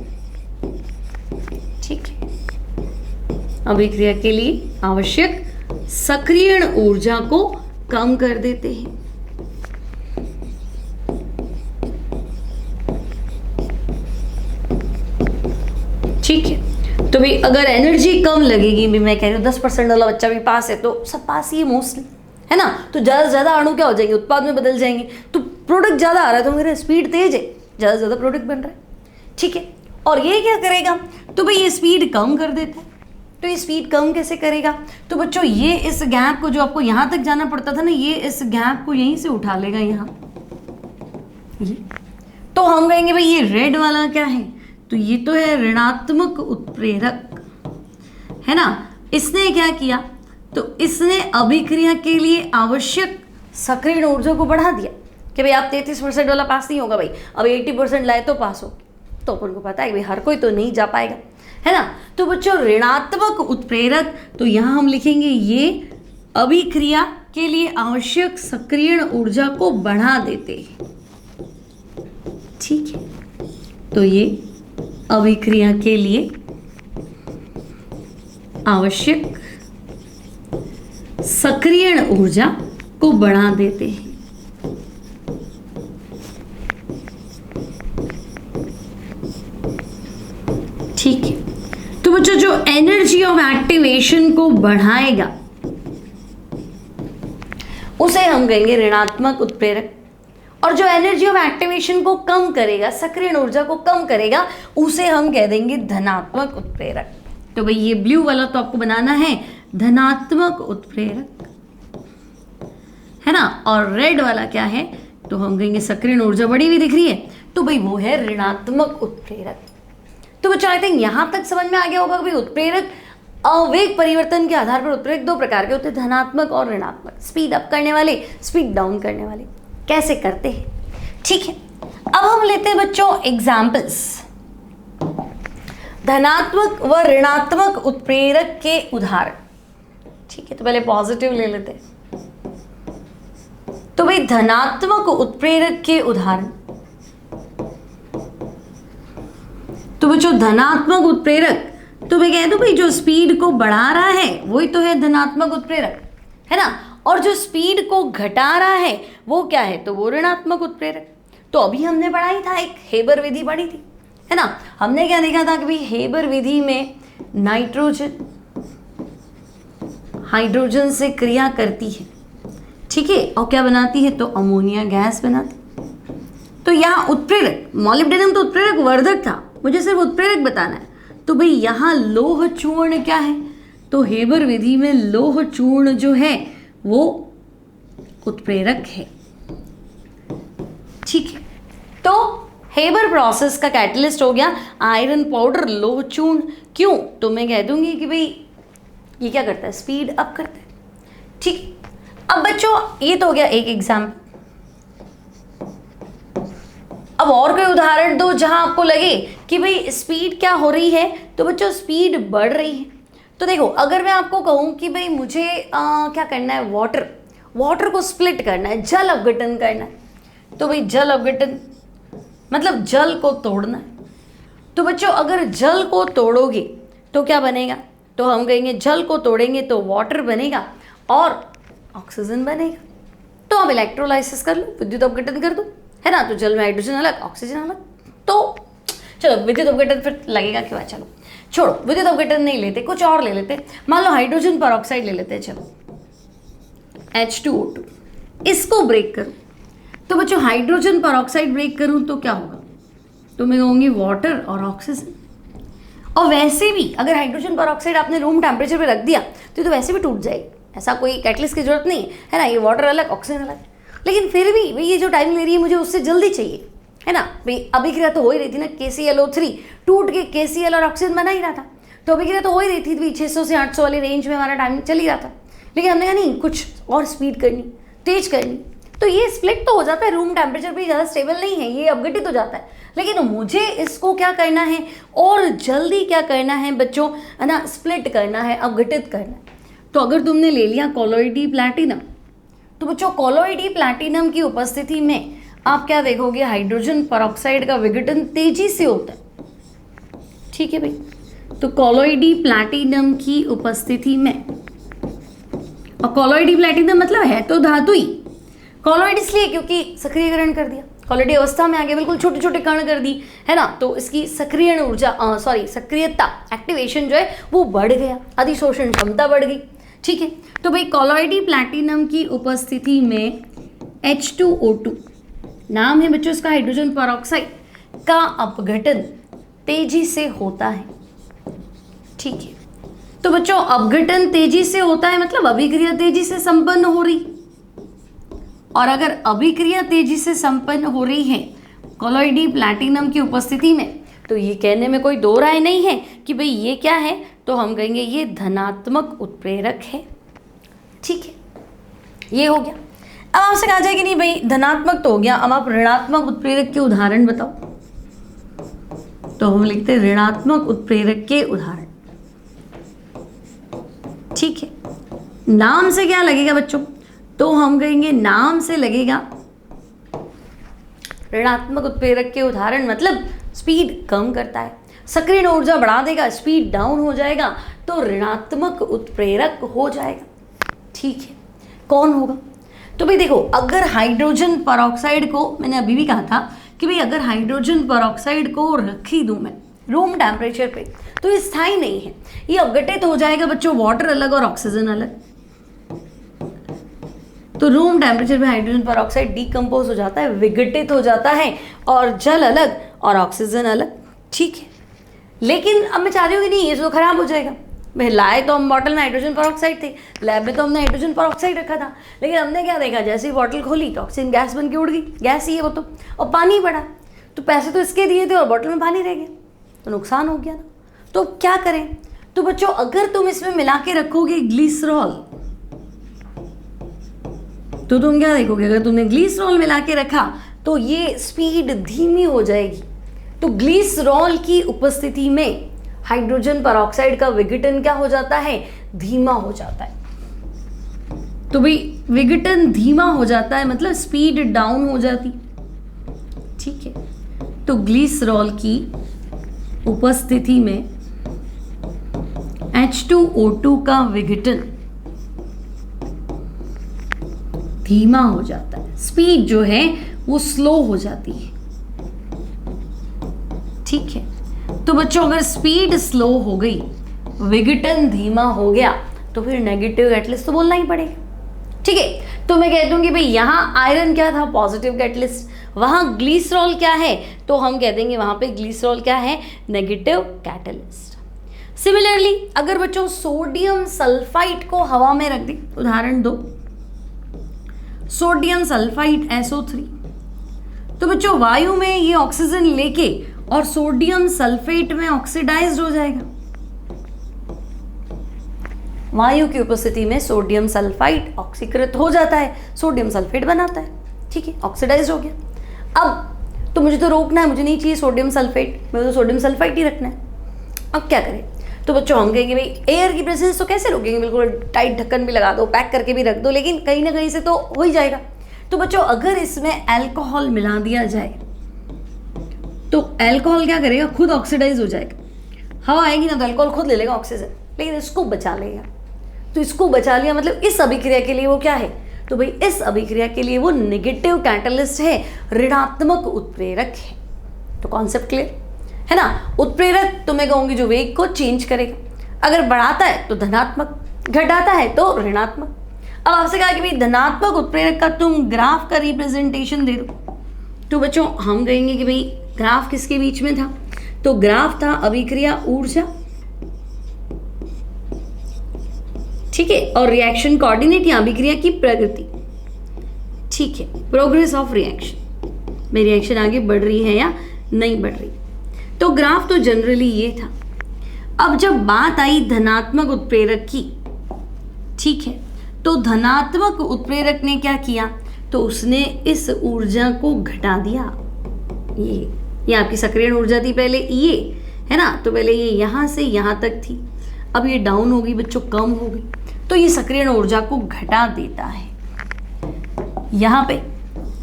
ठीक है। अभिक्रिया के लिए आवश्यक सक्रियण ऊर्जा को कम कर देते हैं, ठीक है। तो भाई अगर एनर्जी कम लगेगी, भी मैं कह रही हूँ 10% वाला बच्चा भी पास है तो सब पास ही है मोस्टली, है ना। तो ज़्यादा से ज़्यादा अणु क्या हो जाएंगे, उत्पाद में बदल जाएंगे। तो प्रोडक्ट ज़्यादा आ रहा है तो मेरा स्पीड तेज है, ज़्यादा से ज़्यादा प्रोडक्ट बन रहा है, ठीक है। और ये क्या करेगा, तो भाई ये स्पीड कम कर देता है। तो ये स्पीड कम कैसे करेगा, तो बच्चों ये इस गैप को, जो आपको यहाँ तक जाना पड़ता था ना, ये इस गैप को यहीं से उठा लेगा यहाँ, ये। तो हम कहेंगे भाई ये रेड वाला क्या है, तो ये तो है ऋणात्मक उत्प्रेरक, है ना। इसने क्या किया, तो इसने अभिक्रिया के लिए आवश्यक सक्रियण ऊर्जा को बढ़ा दिया कि भाई आप 33% वाला पास नहीं होगा भाई, अब 80% लाए तो पास हो। तो अपन को पता है भाई हर कोई तो नहीं जा पाएगा, है ना। तो बच्चों ऋणात्मक उत्प्रेरक, तो यहाँ हम लिखेंगे ये अभिक्रिया के लिए आवश्यक सक्रियण ऊर्जा को बढ़ा देते हैं, ठीक है। तो ये अभिक्रिया के लिए आवश्यक सक्रियण ऊर्जा को बढ़ा देते हैं, ठीक है। तो बच्चों जो एनर्जी ऑफ एक्टिवेशन को बढ़ाएगा उसे हम कहेंगे ऋणात्मक उत्प्रेरक, और जो एनर्जी ऑफ एक्टिवेशन को कम करेगा, सक्रियण ऊर्जा को कम करेगा, उसे हम कह देंगे धनात्मक उत्प्रेरक। तो भाई ये ब्लू वाला तो आपको बनाना है धनात्मक उत्प्रेरक, है ना। और रेड वाला क्या है, तो हम कहेंगे सक्रियण ऊर्जा बढ़ी हुई दिख रही है, तो भाई वो है ऋणात्मक उत्प्रेरक। तो बच्चों आई थिंक यहां तक समझ में आ गया होगा कि उत्प्रेरक आवेग परिवर्तन के आधार पर उत्प्रेरक दो प्रकार के होते हैं, धनात्मक और ऋणात्मक, स्पीड अप करने वाले, स्पीड डाउन करने वाले। कैसे करते हैं, ठीक है। अब हम लेते हैं बच्चों एग्जाम्पल्स, धनात्मक व ऋणात्मक उत्प्रेरक के उदाहरण, ठीक है। तो पहले पॉजिटिव ले लेते हैं। तो भाई धनात्मक उत्प्रेरक के उदाहरण, तो बच्चों धनात्मक उत्प्रेरक, तो मैं कह दूं भाई जो स्पीड को बढ़ा रहा है वही तो है धनात्मक उत्प्रेरक, है ना। और जो स्पीड को घटा रहा है वो क्या है, तो वो ऋणात्मक उत्प्रेरक। तो अभी हमने पढ़ा ही था, एक हेबर विधि पढ़ी थी, है ना। हमने क्या देखा था कि भाई हेबर विधि में नाइट्रोजन हाइड्रोजन से क्रिया करती है, ठीक है, और क्या बनाती है, तो अमोनिया गैस बनाती। तो यहाँ उत्प्रेरक, मॉलिब्डेनम तो उत्प्रेरक वर्धक था, मुझे सिर्फ उत्प्रेरक बताना है। तो भाई यहाँ लोह चूर्ण क्या है, तो हेबर विधि में लोह चूर्ण जो है वो उत्प्रेरक है, ठीक है। तो हेबर प्रोसेस का कैटलिस्ट हो गया आयरन पाउडर लोह चूर्ण। क्यों, तो मैं कह दूंगी कि भाई ये क्या करता है, स्पीड अप करता है, ठीक। अब बच्चों ये तो हो गया एक एग्जाम्पल। अब और कोई उदाहरण दो जहां आपको लगे कि भाई स्पीड क्या हो रही है, तो बच्चों स्पीड बढ़ रही है। तो देखो अगर मैं आपको कहूं कि भाई मुझे क्या करना है, वाटर को स्प्लिट करना है, जल अपघटन करना है, तो भाई जल अपघटन मतलब जल को तोड़ना है। तो बच्चों अगर जल को तोड़ोगे तो क्या बनेगा, तो हम कहेंगे जल को तोड़ेंगे तो वाटर बनेगा और ऑक्सीजन बनेगा। तो अब इलेक्ट्रोलाइसिस कर लो, विद्युत अपघटन कर दो, है ना। तो जल में हाइड्रोजन अलग, ऑक्सीजन अलग। तो चलो विद्युत अपघटन फिर लगेगा क्यों, चलो छोड़ो, विद्युत अपघटन नहीं लेते, कुछ और ले लेते। मान लो हाइड्रोजन परऑक्साइड ले लेते हैं, चलो H2O2, इसको ब्रेक करो। तो बच्चों हाइड्रोजन परऑक्साइड ब्रेक करूं तो क्या होगा, तो मैं कहूँगी वाटर और ऑक्सीजन। और वैसे भी अगर हाइड्रोजन परऑक्साइड आपने रूम टेम्परेचर पे रख दिया तो वैसे भी टूट जाएगी, ऐसा कोई कैटलिस्ट की जरूरत नहीं है ना। ये वाटर अलग, ऑक्सीजन अलग, लेकिन फिर भी भाई ये जो टाइम ले रही है मुझे उससे जल्दी चाहिए, है ना। भाई अभिक्रिया तो हो ही रही थी ना, KClO3 टूट के KCl और ऑक्सीजन बना ही रहा था, तो अभिक्रिया तो हो ही रही थी। भाई 600 से 800 वाली रेंज में हमारा टाइम चल ही रहा था, लेकिन हमने कहा नहीं कुछ और स्पीड करनी, तेज करनी। तो ये स्प्लिट तो हो जाता है, रूम टेम्परेचर पे ज़्यादा स्टेबल नहीं है, ये अपघटित हो जाता है। लेकिन मुझे इसको क्या करना है और जल्दी क्या करना है बच्चों, है ना, स्प्लिट करना है, अपघटित करना है। तो अगर तुमने ले लिया कॉलोइडी प्लैटिनम, तो बच्चों कॉलोइडी प्लैटिनम की उपस्थिति में आप क्या देखोगे, हाइड्रोजन परऑक्साइड का विघटन तेजी से होता है, ठीक है भाई। तो कॉलोइडी प्लैटिनम की उपस्थिति में, और कॉलोइडी प्लैटिनम मतलब है तो धातु ही, कॉलोइड इसलिए क्योंकि सक्रियकरण कर दिया, कॉलोइडी अवस्था में आगे बिल्कुल छोटे छोटे कण कर दी, है ना। तो इसकी सक्रियण ऊर्जा सक्रियता, एक्टिवेशन जो है वो बढ़ गया, अधिशोषण क्षमता बढ़ गई, ठीक है। तो भाई कॉलोइडी प्लैटिनम की उपस्थिति में H2O2 नाम है बच्चों इसका हाइड्रोजन पेरोक्साइड का अपघटन तेजी से होता है। ठीक है, तो बच्चों अपघटन तेजी से होता है मतलब अभिक्रिया तेजी से संपन्न हो रही, और अगर अभिक्रिया तेजी से संपन्न हो रही है कोलॉइडी प्लैटिनम की उपस्थिति में, तो ये कहने में कोई दो राय नहीं है कि भाई ये क्या है, तो हम कहेंगे ये धनात्मक उत्प्रेरक है। ठीक है, ये हो गया। अब आपसे कहा जाए कि नहीं भाई धनात्मक तो हो गया, अब आप ऋणात्मक उत्प्रेरक के उदाहरण बताओ, तो हम लिखते हैं ऋणात्मक उत्प्रेरक के उदाहरण। ठीक है, नाम से क्या लगेगा बच्चों, तो हम कहेंगे नाम से लगेगा ऋणात्मक उत्प्रेरक के उदाहरण मतलब स्पीड कम करता है, सक्रिय ऊर्जा बढ़ा देगा, स्पीड डाउन हो जाएगा, तो ऋणात्मक उत्प्रेरक हो जाएगा। ठीक है, कौन होगा, तो भाई देखो अगर हाइड्रोजन पेरोक्साइड को, मैंने अभी भी कहा था कि भाई अगर हाइड्रोजन पेरोक्साइड को रख ही दूं मैं रूम टेम्परेचर पे, तो ये स्थायी नहीं है, ये अपघटित हो जाएगा बच्चों, वाटर अलग और ऑक्सीजन अलग। तो रूम टेम्परेचर पे हाइड्रोजन पेरोक्साइड डीकम्पोज हो जाता है, विघटित हो जाता है, और जल अलग और ऑक्सीजन अलग। ठीक है, लेकिन अब मैं चाह रही हूँ कि नहीं ये तो खराब हो जाएगा, भाई लाए तो हम बॉटल में हाइड्रोजन पेरोक्साइड थे, लैब में तो हमने हाइड्रोजन पेरोक्साइड रखा था, लेकिन हमने क्या देखा, जैसे ही बॉटल खोली तो ऑक्सीजन गैस बन के उड़ गई, गैस ही है वो तो, और पानी पड़ा, तो पैसे तो इसके दिए थे और बॉटल में पानी रह गया, तो नुकसान हो गया ना। तो क्या करें, तो बच्चों अगर तुम इसमें मिला के रखोगे ग्लिसरॉल, तो तुम क्या देखोगे, अगर तुमने ग्लिसरॉल मिला के रखा तो ये स्पीड धीमी हो जाएगी। तो ग्लिसरॉल की उपस्थिति में हाइड्रोजन पेरोक्साइड का विघटन क्या हो जाता है, धीमा हो जाता है। तो भाई विघटन धीमा हो जाता है मतलब स्पीड डाउन हो जाती। ठीक है, तो ग्लिसरॉल की उपस्थिति में H2O2 का विघटन धीमा हो जाता है, स्पीड जो है वो स्लो हो जाती है। ठीक है, तो बच्चों अगर स्पीड स्लो हो गई, विघटन धीमा हो गया, तो फिर नेगेटिव कैटलिस्ट तो बोलना ही पड़ेगा। ठीक है, तो मैं कह दूंगी भाई यहाँ आयरन क्या था, पॉजिटिव कैटलिस्ट, वहां ग्लिसरॉल क्या है, तो हम कह देंगे वहां पे ग्लिसरॉल क्या है, नेगेटिव कैटलिस्ट। सिमिलरली अगर बच्चों सोडियम सल्फाइड को हवा में रख दी, उदाहरण दो सोडियम सल्फाइड SO3, तो बच्चों वायु में ये ऑक्सीजन लेके और सोडियम सल्फेट में ऑक्सीडाइज्ड हो जाएगा। वायु की उपस्थिति में सोडियम सल्फाइड ऑक्सीकृत हो जाता है, सोडियम सल्फेट बनाता है। ठीक है, ऑक्सीडाइज्ड हो गया। अब तो मुझे तो रोकना है, मुझे नहीं चाहिए सोडियम सल्फेट, मुझे तो सोडियम सल्फाइड ही रखना है। अब क्या करें, तो बच्चों हम कहेंगे भाई एयर की प्रेजेंस तो कैसे रोकेंगे, बिल्कुल टाइट ढक्कन भी लगा दो, पैक करके भी रख दो, लेकिन कहीं ना कहीं से तो हो ही जाएगा। तो बच्चों अगर इसमें अल्कोहल मिला दिया जाए, तो अल्कोहल क्या करेगा, खुद ऑक्सीडाइज हो जाएगा, हवा आएगी ना तो अल्कोहल खुद ले लेगा ऑक्सीजन, लेकिन इसको बचा लेगा। तो इसको बचा लिया मतलब इस अभिक्रिया के लिए वो क्या है, तो भाई इस अभिक्रिया के लिए वो नेगेटिव कैटलिस्ट है, ऋणात्मक उत्प्रेरक है। तो कॉन्सेप्ट क्लियर है ना। उत्प्रेरक तो मैं कहूंगी जो वेग को चेंज करेगा, अगर बढ़ाता है तो धनात्मक, घटाता है तो ऋणात्मक। अब आपसे कहा कि भाई धनात्मक उत्प्रेरक का तुम ग्राफ का रिप्रेजेंटेशन दे दो, तो बच्चों हम कहेंगे कि भाई ग्राफ किसके बीच में था, तो ग्राफ था अभिक्रिया ऊर्जा, ठीक है, और रिएक्शन कोऑर्डिनेट या अभिक्रिया की प्रगति। ठीक है, प्रोग्रेस ऑफ रिएक्शन, मेरी रिएक्शन आगे बढ़ रही है या नहीं बढ़ रही। तो ग्राफ तो जनरली ये था। अब जब बात आई धनात्मक उत्प्रेरक की, ठीक है, तो धनात्मक उत्प्रेरक ने क्या किया, तो उसने इस ऊर्जा को घटा दिया। ये आपकी सक्रिय ऊर्जा थी पहले, ये है ना, तो पहले ये यहाँ से यहाँ तक थी, अब ये डाउन हो गई बच्चों, कम हो गई, तो ये सक्रिय ऊर्जा को घटा देता है यहाँ पे।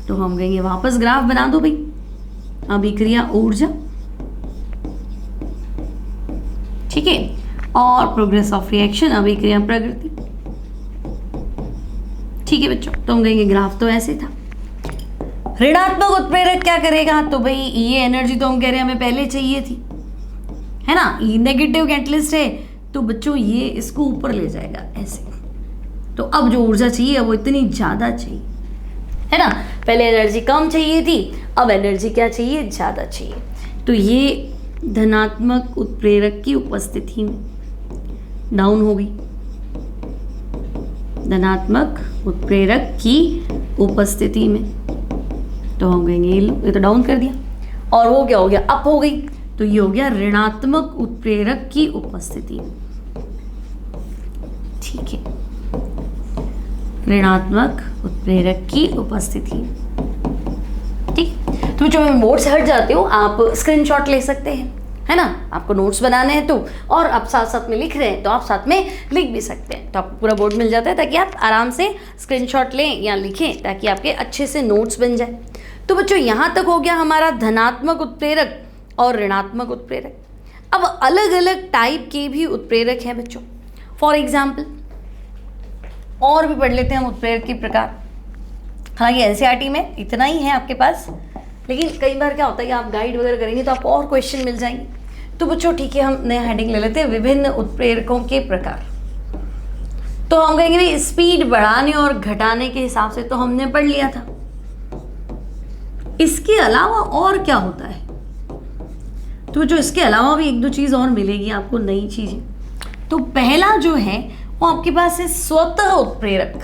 तो हम कहेंगे वापस ग्राफ बना दो भाई, अभिक्रिया ऊर्जा, ठीक है, और प्रोग्रेस ऑफ रिएक्शन अभिक्रिया प्रगति। ठीक है बच्चों, तो हम कहेंगे ग्राफ तो ऐसे था। ऋणात्मक उत्प्रेरक क्या करेगा, तो भाई ये एनर्जी तो हम कह रहे हैं हमें पहले चाहिए थी, है ना, ये नेगेटिव कैटलिस्ट है, तो बच्चों ये इसको ऊपर ले जाएगा ऐसे। तो अब जो ऊर्जा चाहिए वो इतनी ज्यादा चाहिए, है ना, पहले एनर्जी कम चाहिए थी, अब एनर्जी क्या चाहिए, ज़्यादा चाहिए। तो ये धनात्मक उत्प्रेरक की उपस्थिति में डाउन हो गई, धनात्मक उत्प्रेरक की उपस्थिति में। तो हम कहेंगे ये तो डाउन कर दिया, और वो क्या हो गया, अप हो गई। तो ये हो गया ऋणात्मक उत्प्रेरक की उपस्थिति में। ठीक है, ऋणात्मक उत्प्रेरक की उपस्थिति। ठीक, तो जो मैं बोर्ड से हट जाती हूँ, आप स्क्रीनशॉट ले सकते हैं, है ना। आपको नोट्स बनाने हैं तो, और आप साथ साथ में लिख रहे हैं तो आप साथ में लिख भी सकते हैं, तो आपको पूरा बोर्ड मिल जाता है, ताकि आप आराम से स्क्रीनशॉट लें या लिखें, ताकि आपके अच्छे से नोट्स बन जाए। तो बच्चों यहाँ तक हो गया हमारा धनात्मक उत्प्रेरक और ऋणात्मक उत्प्रेरक। अब अलग अलग टाइप के भी उत्प्रेरक हैं बच्चों। फॉर एग्जाम्पल और भी पढ़ लेते हैं हम उत्प्रेरक के प्रकार। हालांकि एनसीईआरटी में इतना ही है आपके पास, लेकिन कई बार क्या होता है कि आप गाइड वगैरह करेंगे तो आपको और क्वेश्चन मिल जाएंगे। तो बच्चों ठीक है, हम नया हेडिंग ले लेते हैं, विभिन्न उत्प्रेरकों के प्रकार। तो हम कहेंगे भाई स्पीड बढ़ाने और घटाने के हिसाब से तो हमने पढ़ लिया था। इसके अलावा और क्या होता है, तो जो इसके अलावा भी एक दो चीज़ और मिलेगी आपको, नई चीज़ें। तो पहला जो है वो आपके पास है स्वतः उत्प्रेरक।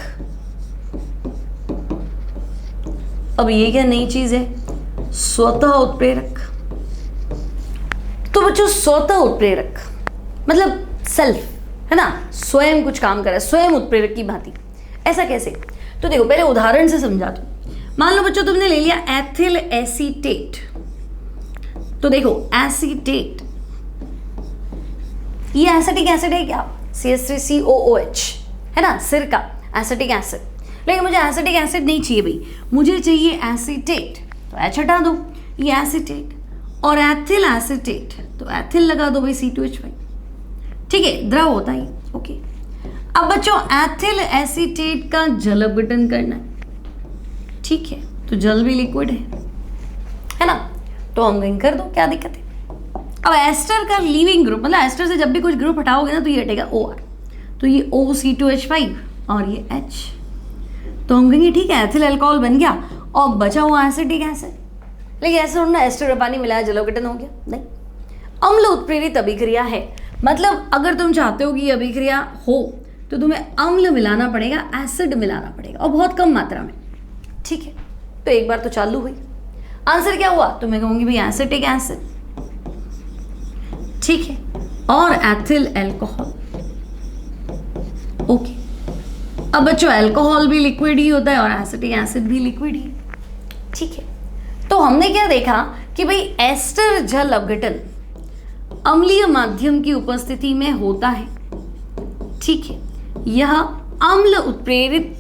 अब ये क्या नई चीज है, स्वतः उत्प्रेरक। तो बच्चों स्वतः उत्प्रेरक मतलब सेल्फ, है ना, स्वयं कुछ काम कर रहा है, स्वयं उत्प्रेरक की भांति। ऐसा कैसे, तो देखो पहले उदाहरण से समझा दूं। मान लो बच्चों तुमने ले लिया एथिल एसीटेट। तो देखो एसीटेट, ये एसिटिक एसिड है क्या, CH3COOH, है ना, सिरका, एसिटिक एसिड। लेकिन मुझे एसिटिक एसिड नहीं चाहिए भाई, मुझे चाहिए एसीटेट, तो H हटा दो, ये एसीटेट। और एथिल एसीटेट, तो एथिल लगा दो भाई, C2H5। ठीक है, द्रव होता है, ओके। अब बच्चों एथिल एसीटेट का जल अपघटन करना है, ठीक है, तो जल भी लिक्विड है ना, तो हम कहीं कर दो, क्या दिक्कत है। अब एस्टर का लीविंग ग्रुप, मतलब एस्टर से जब भी कुछ ग्रुप हटाओगे ना तो ये हटेगा OR, तो ये OC2H5 और ये H, तो हम कहेंगे ठीक है एथिल अल्कोहल बन गया और बचा हुआ एसिटिक एसिड। लेकिन ऐसा ना एस्टर में पानी मिलाया जल अपघटन हो गया, नहीं। अम्ल उत्प्रेरित अभिक्रिया है, मतलब अगर तुम चाहते हो कि ये अभिक्रिया हो तो तुम्हें अम्ल मिलाना पड़ेगा, एसिड मिलाना पड़ेगा, और बहुत कम मात्रा में। ठीक है, तो एक बार तो चालू हुई। आंसर क्या हुआ, तो मैं कहूंगी भाई एसिटिक एसिड, ठीक है, और एथिल अल्कोहल, ओके। अब बच्चों अल्कोहल भी लिक्विड ही होता है और एसिटिक एसिड भी लिक्विड ही, ठीक है। तो हमने क्या देखा कि भाई एस्टर जल अपघटन अम्लीय माध्यम की उपस्थिति में होता है, ठीक है, यह अम्ल उत्प्रेरित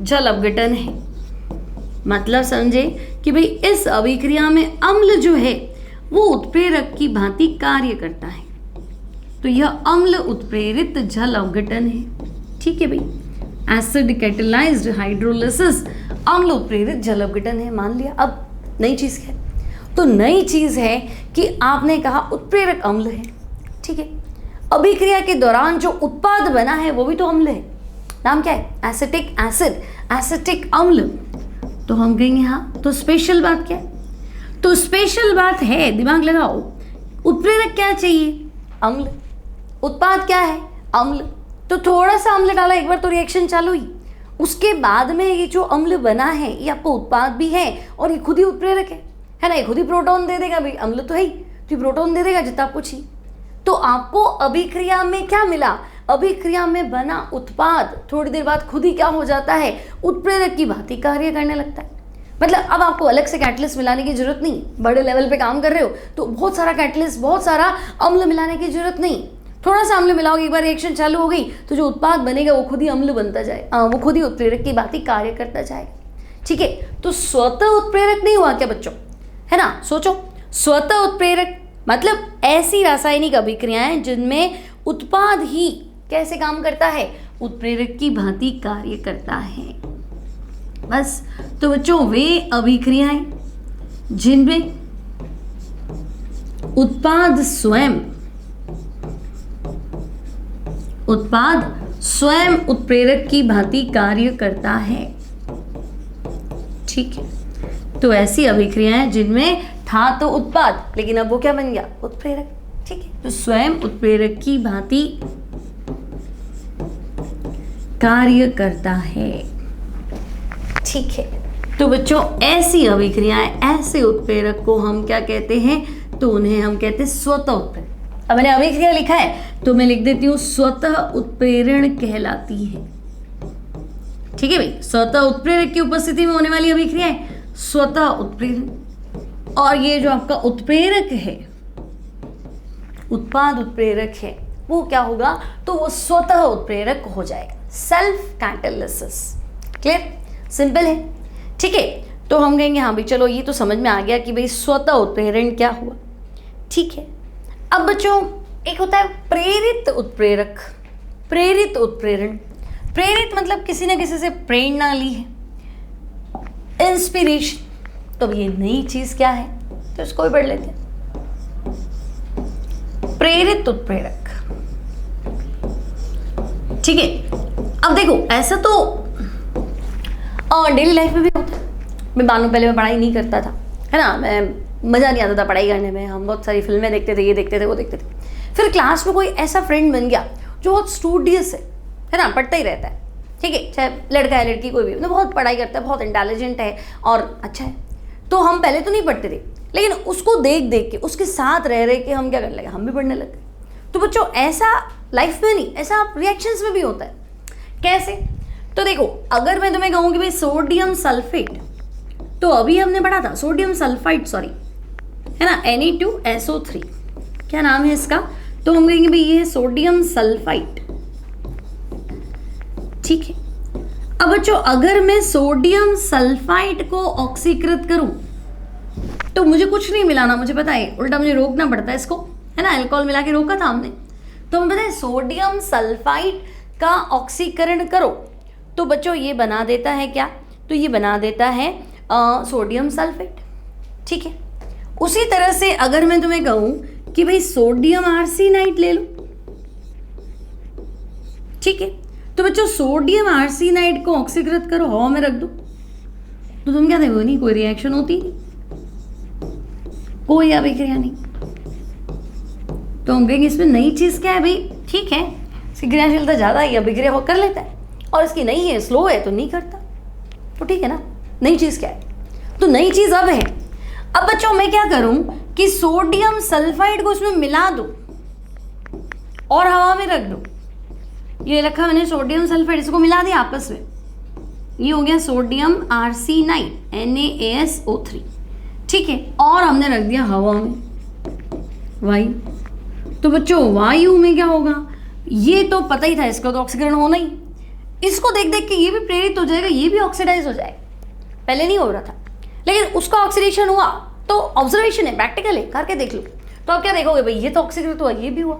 जल अपघटन है। मतलब समझे कि भाई इस अभिक्रिया में अम्ल जो है वो उत्प्रेरक की भांति कार्य करता है, तो यह अम्ल उत्प्रेरित जल अपघटन है, ठीक है भाई। एसिड कैटेलाइज्ड हाइड्रोलिसिस अम्ल उत्प्रेरित जल अपघटन है, मान लिया। अब नई चीज क्या है, तो नई चीज है कि आपने कहा उत्प्रेरक अम्ल है, ठीक है। अभिक्रिया के दौरान जो उत्पाद बना है वो भी तो अम्ल है, नाम क्या है, एसिटिक एसिड, एसिटिक अम्ल। तो हम कहेंगे हाँ, तो स्पेशल बात क्या है, तो स्पेशल बात है, दिमाग लगाओ, उत्प्रेरक क्या चाहिए, अम्ल, उत्पाद क्या है, अम्ल। तो थोड़ा सा अम्ल डाला, एक बार तो रिएक्शन चालू हुई, उसके बाद में ये जो अम्ल बना है ये आपको उत्पाद भी है और ये खुद ही उत्प्रेरक है ना, ये खुद ही प्रोटॉन दे देगा भाई, अम्ल तो है ही, तो प्रोटॉन दे देगा जितना आपको चाहिए। तो आपको अभिक्रिया में क्या मिला, अभिक्रिया में बना उत्पाद थोड़ी देर बाद खुद ही क्या हो जाता है, उत्प्रेरक की भांति कार्य करने लगता है। मतलब अब आपको अलग से कैटलिस्ट मिलाने की जरूरत नहीं, बड़े लेवल पे काम कर रहे हो तो बहुत सारा कैटलिस्ट, बहुत सारा अम्ल मिलाने की जरूरत नहीं, थोड़ा सा अम्ल मिलाओगे, एक बार रिएक्शन चालू हो गई तो जो उत्पाद बनेगा वो खुद ही अम्ल बनता जाए, वो खुद ही उत्प्रेरक की भांति कार्य करता जाएगा, ठीक है। तो स्वतः उत्प्रेरक नहीं हुआ क्या बच्चों, है ना, सोचो, स्वतः उत्प्रेरक मतलब ऐसी रासायनिक अभिक्रियाएं जिनमें उत्पाद ही कैसे काम करता है, उत्प्रेरक की भांति कार्य करता है, बस। तो बच्चों वे अभिक्रियाएं जिनमें उत्पाद स्वयं उत्प्रेरक की भांति कार्य करता है, ठीक है। तो ऐसी अभिक्रियाएं जिनमें था तो उत्पाद, लेकिन अब वो क्या बन गया, उत्प्रेरक। ठीक है, तो स्वयं उत्प्रेरक की भांति कार्य करता है। ठीक है, तो बच्चों ऐसी अभिक्रियाएं, ऐसे उत्प्रेरक को हम क्या कहते हैं, तो उन्हें हम कहते हैं स्वतः उत्प्रेरक। अब मैंने अभिक्रिया लिखा है तो मैं लिख देती हूँ स्वतः उत्प्रेरण कहलाती है। ठीक है भाई, स्वतः उत्प्रेरक की उपस्थिति में होने वाली अभिक्रिया है स्वतः उत्प्रेरण। और ये जो आपका उत्प्रेरक है, उत्पाद उत्प्रेरक है, वो क्या होगा, तो वो स्वतः उत्प्रेरक हो जाएगा, सेल्फ कैटालिसिस। क्लियर, सिंपल है। ठीक है, तो हम कहेंगे हाँ भाई चलो ये तो समझ में आ गया कि भाई स्वतः उत्प्रेरण क्या हुआ। ठीक है, अब बच्चों एक होता है प्रेरित उत्प्रेरक, प्रेरित उत्प्रेरण। प्रेरित मतलब किसी न किसी से प्रेरणा ली है, इंस्पिरेशन। तो ये नई चीज क्या है, तो इसको भी पढ़ लेते हैं। प्रेरित उत्प्रेरक। ठीक है, अब देखो ऐसा तो डेली लाइफ में भी होता है। मैं मानो पहले मैं पढ़ाई नहीं करता था, है ना, मैं मज़ा नहीं आता था पढ़ाई करने में, हम बहुत सारी फिल्में देखते थे, ये देखते थे, वो देखते थे। फिर क्लास में कोई ऐसा फ्रेंड बन गया जो बहुत स्टूडियस है ना, पढ़ता ही रहता है। ठीक है, चाहे लड़का है लड़की कोई भी, मतलब बहुत पढ़ाई करता है, बहुत इंटेलिजेंट है और अच्छा है। तो हम पहले तो नहीं पढ़ते थे, लेकिन उसको देख देख के, उसके साथ रह रहे के हम क्या करने लगे, हम भी पढ़ने लगे। तो बच्चों ऐसा लाइफ में नहीं, ऐसा रिएक्शंस में भी होता है। कैसे, तो देखो अगर मैं तुम्हें कहूँ कि भाई सोडियम सल्फेट, तो अभी हमने पढ़ा था सोडियम सल्फाइड, सॉरी, है ना, Na2SO3, क्या नाम है इसका, तो हम कहेंगे भाई ये है सोडियम सल्फाइड। ठीक है, अब बच्चों अगर मैं सोडियम सल्फाइड को ऑक्सीकृत करूं तो मुझे कुछ नहीं मिलाना, मुझे पता है, उल्टा मुझे रोकना पड़ता है इसको, है ना, अल्कोहल मिला के रोका था हमने। तो हमें पता है सोडियम सल्फाइड का ऑक्सीकरण करो तो बच्चों ये बना देता है क्या, तो ये बना देता है सोडियम सल्फेट। ठीक है, उसी तरह से अगर मैं तुम्हें कहूं कि भाई सोडियम आर्सेनाइड ले लो, ठीक है, तो बच्चों सोडियम आर्सेनाइड को ऑक्सीकृत करो, हवा में रख दो, तो तुम क्या देखोगे, नहीं कोई रिएक्शन होती नहीं, कोई अभिक्रिया नहीं। तो हम कहेंगे इसमें नई चीज क्या है भाई, ठीक है इसकी क्रियाशीलता ज्यादा है, अभिक्रिया वो कर लेता है, और इसकी नहीं है, स्लो है तो नहीं करता, तो ठीक है ना, नई चीज क्या है, तो नई चीज अब है। अब बच्चों मैं क्या करूं कि सोडियम सल्फाइड को इसमें मिला दूं और हवा में रख दूं, ये रखा मैंने सोडियम सल्फाइड, इसको मिला दिया आपस में, ये हो गया सोडियम आर्सेनाइड NaSO3। ठीक है, और हमने रख दिया हवा में, वायु। तो बच्चों वायु में क्या होगा, ये तो पता ही था इसका तो ऑक्सीकरण होना ही, इसको देख देख के ये भी प्रेरित हो जाएगा, ये भी ऑक्सीडाइज हो जाएगा, पहले नहीं हो रहा था, लेकिन उसका ऑक्सीडेशन हुआ, तो ऑब्जर्वेशन है, प्रैक्टिकल है, करके देख लो, तो आप क्या देखोगे भाई ये तो ऑक्सीकृत हुआ, ये भी हुआ,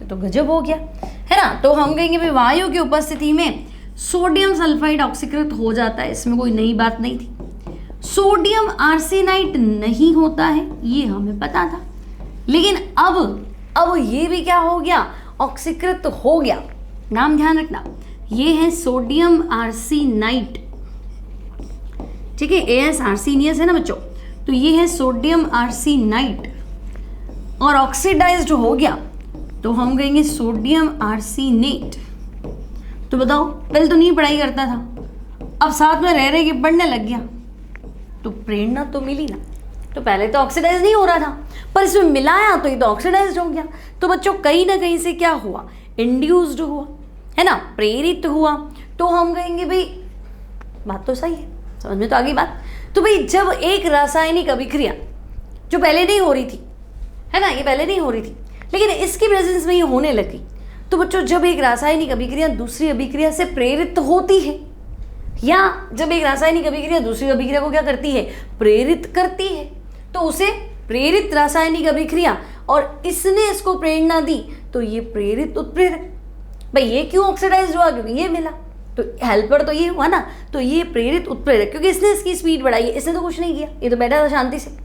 तो गजब हो गया, है ना। तो हम कहेंगे भाई वायु की उपस्थिति में सोडियम सल्फाइड ऑक्सीकृत हो जाता है, इसमें कोई नई बात नहीं थी। सोडियम आर्सेनाइड नहीं होता है, ये हमें पता था, लेकिन अब ये भी क्या हो गया, ऑक्सीकृत हो गया। नाम ध्यान रखना, ये है सोडियम आर्सेनाइड। ठीक है, AS आर्सेनियस है ना बच्चों, तो ये है सोडियम आर्सेनाइड, और ऑक्सीडाइज्ड हो गया तो हम कहेंगे सोडियम आर्सेनेट। तो बताओ पहले तो नहीं पढ़ाई करता था, अब साथ में रह रहे कि पढ़ने लग गया, तो प्रेरणा तो मिली ना। तो पहले तो ऑक्सीडाइज नहीं हो रहा था, पर इसमें मिलाया तो ये तो ऑक्सीडाइज हो गया। तो बच्चों कहीं ना कहीं से क्या हुआ, इंड्यूस्ड हुआ, है ना, प्रेरित हुआ। तो हम कहेंगे भाई बात तो सही है, समझ में तो आ गई बात। तो भाई जब एक रासायनिक अभिक्रिया जो पहले नहीं हो रही थी, है ना, ये पहले नहीं हो रही थी, लेकिन इसकी प्रेजेंस में ये होने लगी, तो बच्चों जब एक रासायनिक अभिक्रिया दूसरी अभिक्रिया से प्रेरित होती है, या जब एक रासायनिक अभिक्रिया दूसरी अभिक्रिया को क्या करती है, प्रेरित करती है, तो उसे प्रेरित रासायनिक अभिक्रिया, और इसने इसको प्रेरणा दी, तो ये प्रेरित उत्प्रेरक। भाई ये क्यों ऑक्सीडाइज हुआ, क्योंकि ये मिला, तो हेल्पर तो ये हुआ ना, तो ये प्रेरित उत्प्रेरक, क्योंकि इसने इसकी स्पीड बढ़ाई है, इसने तो कुछ नहीं किया, ये तो बैठा था शांति से।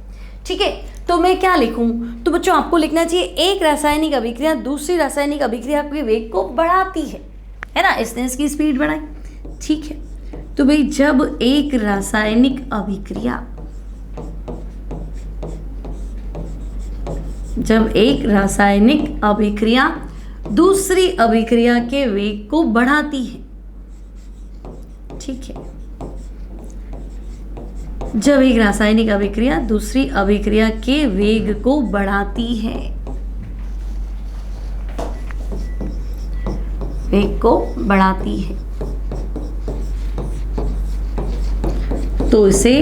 ठीक है, तो मैं क्या लिखूं, तो बच्चों आपको लिखना चाहिए एक रासायनिक अभिक्रिया दूसरी रासायनिक अभिक्रिया के वेग को बढ़ाती है ना, इसने इसकी स्पीड बढ़ाई। ठीक है, तो भाई जब एक रासायनिक अभिक्रिया जब एक रासायनिक अभिक्रिया दूसरी अभिक्रिया के वेग को बढ़ाती है, ठीक है, जब एक रासायनिक अभिक्रिया दूसरी अभिक्रिया के वेग को बढ़ाती है, वेग को बढ़ाती है, तो इसे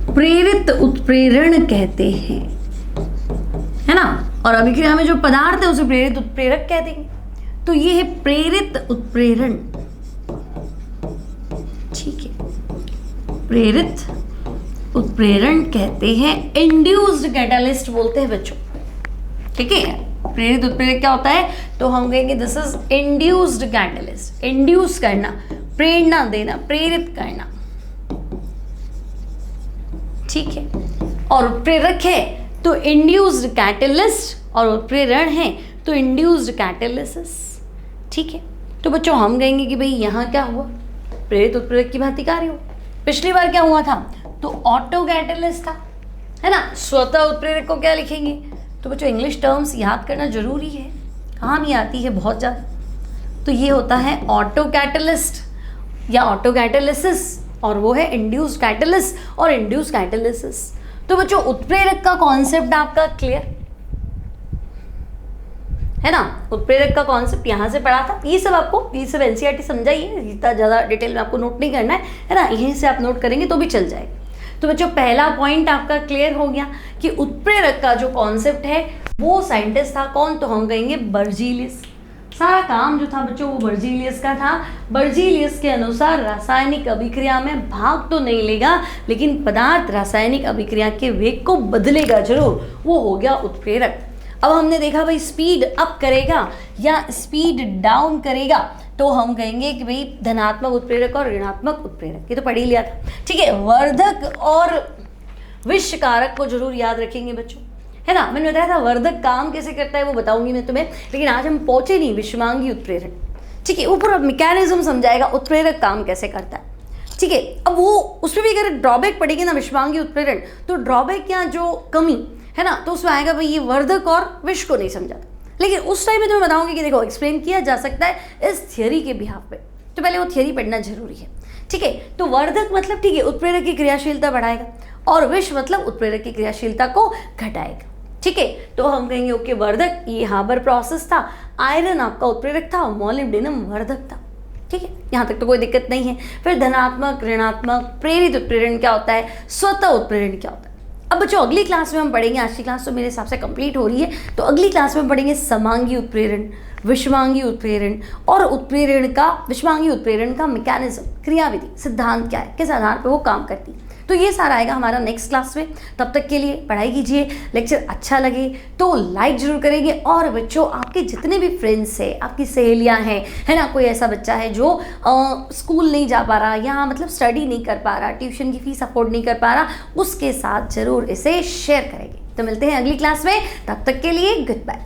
प्रेरित उत्प्रेरण कहते हैं, है ना। और अभिक्रिया में जो पदार्थ है उसे प्रेरित उत्प्रेरक कह देंगे। तो ये है प्रेरित उत्प्रेरण, ठीक है, प्रेरित उत्प्रेरण कहते हैं, इंड्यूस्ड कैटलिस्ट बोलते हैं बच्चों, ठीक है। प्रेरित उत्प्रेरक क्या होता है, तो हम कहेंगे this is induced catalyst. Induce करना, प्रेरणा देना, प्रेरित करना, ठीक है। और उत्प्रेरक है तो इंड्यूस्ड कैटलिस्ट, और उत्प्रेरण है तो इंड्यूस्ड कैटलिसिस, ठीक है। तो बच्चों हम कहेंगे कि भाई यहाँ क्या हुआ, प्रेरित उत्प्रेरक की भांति कार्य हो। पिछली बार क्या हुआ था, तो ऑटो कैटलिस्ट था, है ना। स्वतः उत्प्रेरक को क्या लिखेंगे, तो बच्चों इंग्लिश टर्म्स याद करना जरूरी है, काम ही आती है बहुत ज़्यादा। तो ये होता है ऑटो कैटलिस्ट या ऑटो कैटलिसिस, और वो है इंड्यूस्ड कैटलिस्ट और इंड्यूस्ड कैटलिसिस। तो बच्चों उत्प्रेरक का कॉन्सेप्ट आपका क्लियर है ना। उत्प्रेरक का कॉन्सेप्ट यहाँ से पढ़ा था, ये सब आपको, ये सब एनसीईआरटी समझाइए, इतना ज़्यादा डिटेल में आपको नोट नहीं करना है ना, यहीं से आप नोट करेंगे तो भी चल जाएगा। तो बच्चों पहला पॉइंट आपका क्लियर हो गया कि उत्प्रेरक का जो कॉन्सेप्ट है वो साइंटिस्ट था कौन, तो हम कहेंगे बर्जीलियस। सारा काम जो था बच्चों वो बर्जीलियस का था। बर्जीलियस के अनुसार रासायनिक अभिक्रिया में भाग तो नहीं लेगा, लेकिन पदार्थ रासायनिक अभिक्रिया के वेग को बदलेगा जरूर, वो हो गया उत्प्रेरक। अब हमने देखा भाई स्पीड अप करेगा या स्पीड डाउन करेगा, तो हम कहेंगे कि भाई धनात्मक उत्प्रेरक और ऋणात्मक उत्प्रेरक, ये तो पढ़ ही लिया था, ठीक है। वर्धक और विषकारक को जरूर याद रखेंगे बच्चों, है ना। मैंने बताया था वर्धक काम कैसे करता है वो बताऊंगी मैं तुम्हें, लेकिन आज हम पहुंचे नहीं विषमांगी उत्प्रेरक, ठीक है। वो पूरा मैकेनिज्म समझाएगा उत्प्रेरक काम कैसे करता है, ठीक है। अब वो उसमें भी अगर ड्रॉबैक पड़ेगी ना विषमांगी उत्प्रेरण, तो ड्रॉबैक या जो कमी है ना, तो उसमें आएगा भाई ये वर्धक और विष को नहीं समझाता। लेकिन उस टाइम में तुम्हें बताऊंगी कि देखो एक्सप्लेन किया जा सकता है इस थियोरी के बिहाफ पे, तो पहले वो थियोरी पढ़ना जरूरी है, ठीक है। तो वर्धक मतलब ठीक है उत्प्रेरक की क्रियाशीलता बढ़ाएगा, और विष मतलब उत्प्रेरक की क्रियाशीलता को घटाएगा, ठीक है। तो हम कहेंगे ओके वर्धक ये हाबर प्रोसेस था, आयरन आपका उत्प्रेरक था और मोलिब्डेनम वर्धक था, ठीक है। यहाँ तक तो कोई दिक्कत नहीं है। फिर धनात्मक ऋणात्मक प्रेरित उत्प्रेरण क्या होता है, स्वतः उत्प्रेरण क्या होता है। अब बच्चों अगली क्लास में हम पढ़ेंगे, आज की क्लास तो मेरे हिसाब से कंप्लीट हो रही है, तो अगली क्लास में हम पढ़ेंगे समांगी उत्प्रेरण, विषमांगी उत्प्रेरण और उत्प्रेरण का, विषमांगी उत्प्रेरण का मैकेनिज्म, क्रियाविधि, सिद्धांत क्या है, किस आधार पर वो काम करती है। तो ये सारा आएगा हमारा नेक्स्ट क्लास में। तब तक के लिए पढ़ाई कीजिए, लेक्चर अच्छा लगे तो लाइक जरूर करेंगे। और बच्चों आपके जितने भी फ्रेंड्स हैं, आपकी सहेलियां हैं, है ना, कोई ऐसा बच्चा है जो स्कूल नहीं जा पा रहा, यहाँ मतलब स्टडी नहीं कर पा रहा, ट्यूशन की फीस अफोर्ड नहीं कर पा रहा, उसके साथ जरूर इसे शेयर करेंगे। तो मिलते हैं अगली क्लास में, तब तक के लिए गुड बाय।